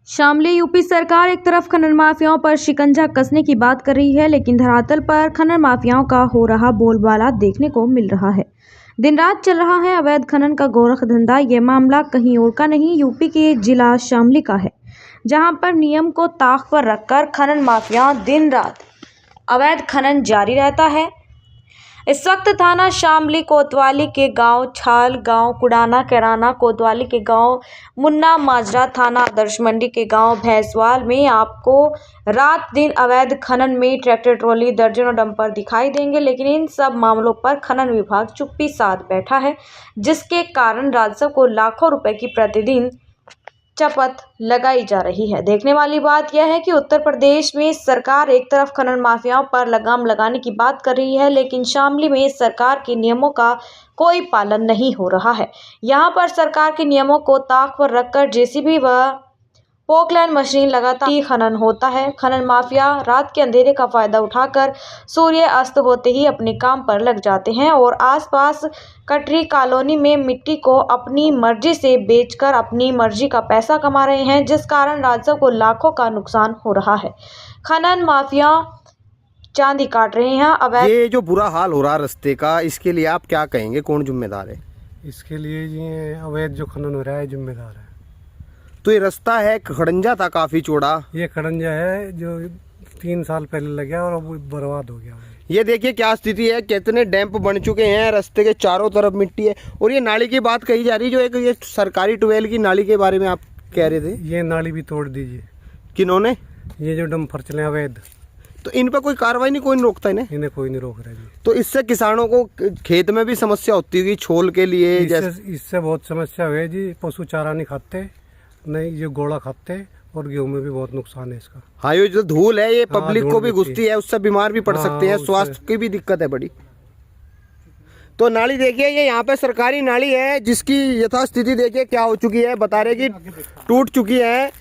Shamli UP सरकार एक तरफ खनन माफियाओं पर शिकंजा कसने की बात कर रही है, लेकिन धरातल पर खनन माफियाओं का हो रहा बोलबाला देखने को मिल रहा है। दिन रात चल रहा है अवैध खनन का गोरख धंधा। ये मामला कहीं और का नहीं, यूपी के जिला शामली का है, जहां पर नियम को ताक पर रखकर खनन माफिया दिन रात अवैध खनन जारी रहता है। इस वक्त थाना शामली कोतवाली के गांव छाल, गांव कुडाना कैराना, कोतवाली के गांव मुन्ना माजरा, थाना आदर्श मंडी के गांव भैंसवाल में आपको रात दिन अवैध खनन में ट्रैक्टर ट्रॉली, दर्जनों डंपर दिखाई देंगे। लेकिन इन सब मामलों पर खनन विभाग चुप्पी साध बैठा है, जिसके कारण राजस्व को लाखों रुपए की प्रतिदिन चपत लगाई जा रही है। देखने वाली बात यह है कि उत्तर प्रदेश में सरकार एक तरफ खनन माफियाओं पर लगाम लगाने की बात कर रही है, लेकिन शामली में सरकार के नियमों का कोई पालन नहीं हो रहा है। यहां पर सरकार के नियमों को ताक पर रखकर जेसीबी व पोकलैंड मशीन लगातार खनन होता है। खनन माफिया रात के अंधेरे का फायदा उठाकर सूर्य अस्त होते ही अपने काम पर लग जाते हैं और आसपास कटरी कॉलोनी में मिट्टी को अपनी मर्जी से बेचकर अपनी मर्जी का पैसा कमा रहे हैं, जिस कारण राजस्व को लाखों का नुकसान हो रहा है। खनन माफिया चांदी काट रहे हैं। अवैध ये जो बुरा हाल हो रहा है रास्ते का, इसके लिए आप क्या कहेंगे, कौन जिम्मेदार है? इसके लिए ये अवैध जो खनन हो रहा है जिम्मेदार है। तो ये रास्ता है खड़ंजा था काफी चौड़ा, ये खड़ंजा है जो 3 साल पहले लग गया और अब बर्बाद हो गया। ये देखिए क्या स्थिति है, कितने डैम्प बन चुके हैं, रास्ते के चारों तरफ मिट्टी है। और ये नाली की बात कही जा रही, जो एक ये सरकारी ट्यूबवेल की नाली के बारे में आप कह रहे थे, ये नाली भी तोड़ दीजिए। किन्होंने? ये जो डंपर चले अवैध, तो इन पर कोई कार्रवाई नहीं, कोई नहीं रोकता इन्हें कोई नहीं रोक रहा जी। तो इससे किसानों को खेत में भी समस्या होती होगी, छोल के लिए इससे बहुत समस्या हुई जी। पशु चारा नहीं खाते, नहीं ये गोला खाते, और गेहूं में भी बहुत नुकसान है इसका। हाँ, ये जो धूल है ये पब्लिक को भी घुसती है, उससे बीमार भी पड़ सकते हैं, स्वास्थ्य की भी दिक्कत है बड़ी। तो नाली देखिए, ये यहाँ पे सरकारी नाली है, जिसकी यथास्थिति देखिए क्या हो चुकी है, बता रहे कि टूट चुकी है।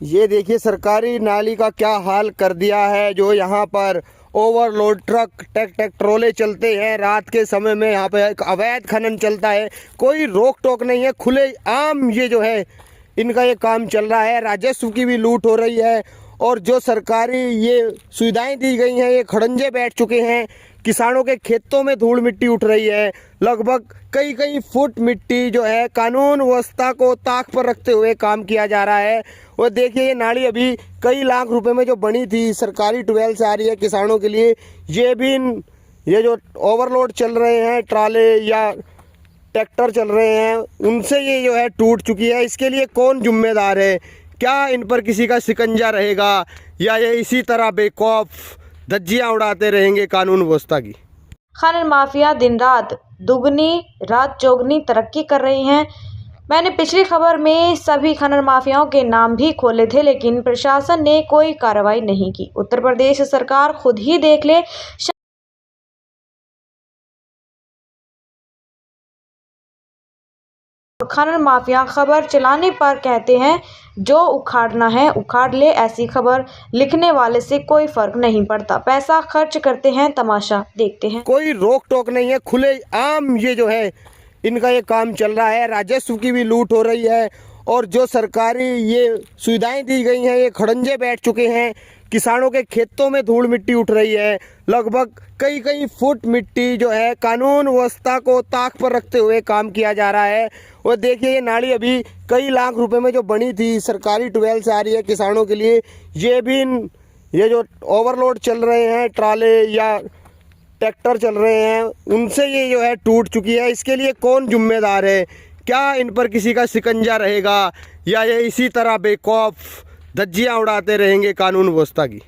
ये देखिए सरकारी नाली का क्या हाल कर दिया है। जो यहाँ पर ओवरलोड ट्रक ट्रोले चलते हैं रात के समय में, यहाँ पे अवैध खनन चलता है, कोई रोक टोक नहीं है, खुले आम ये जो है इनका ये काम चल रहा है। राजस्व की भी लूट हो रही है और जो सरकारी ये सुविधाएं दी गई हैं, ये खड़ंजे बैठ चुके हैं। किसानों के खेतों में धूल मिट्टी उठ रही है, लगभग कई फुट मिट्टी जो है कानून व्यवस्था को ताक पर रखते हुए काम किया जा रहा है। और देखिए ये नाली अभी कई लाख रुपए में जो बनी थी, सरकारी ट्यूबवेल से आ रही है किसानों के लिए, ये भी ये जो ओवरलोड चल रहे हैं ट्राले या ट्रैक्टर चल रहे हैं, उनसे ये जो है टूट चुकी है। इसके लिए कौन जिम्मेदार है? क्या इन पर किसी का शिकंजा रहेगा या ये इसी तरह बेखौफ धज्जियां उड़ाते रहेंगे कानून व्यवस्था की? खनन माफिया दिन रात दुगनी रात चौगनी तरक्की कर रही हैं। मैंने पिछली खबर में सभी खनन माफियाओं के नाम भी खोले थे, लेकिन प्रशासन ने कोई कार्रवाई नहीं की। उत्तर प्रदेश सरकार खुद ही देख ले। खनन माफिया खबर चलाने पर कहते हैं जो उखाड़ना है उखाड़ ले, ऐसी खबर लिखने वाले से कोई फर्क नहीं पड़ता। पैसा खर्च करते हैं, तमाशा देखते हैं, कोई रोक टोक नहीं है, खुले आम ये जो है इनका ये काम चल रहा है। राजस्व की भी लूट हो रही है और जो सरकारी ये सुविधाएं दी गई हैं, ये खड़ंजे बैठ चुके हैं। किसानों के खेतों में धूल मिट्टी उठ रही है, लगभग कई फुट मिट्टी जो है कानून व्यवस्था को ताक पर रखते हुए काम किया जा रहा है। और देखिए ये नाली अभी कई लाख रुपए में जो बनी थी, सरकारी ट्यूबवेल से आ रही है किसानों के लिए, ये भी ये जो ओवरलोड चल रहे हैं ट्राले या ट्रैक्टर चल रहे हैं, उनसे ये जो है टूट चुकी है। इसके लिए कौन जिम्मेदार है? क्या इन पर किसी का शिकंजा रहेगा या ये इसी तरह बेखौफ धज्जियां उड़ाते रहेंगे कानून व्यवस्था की?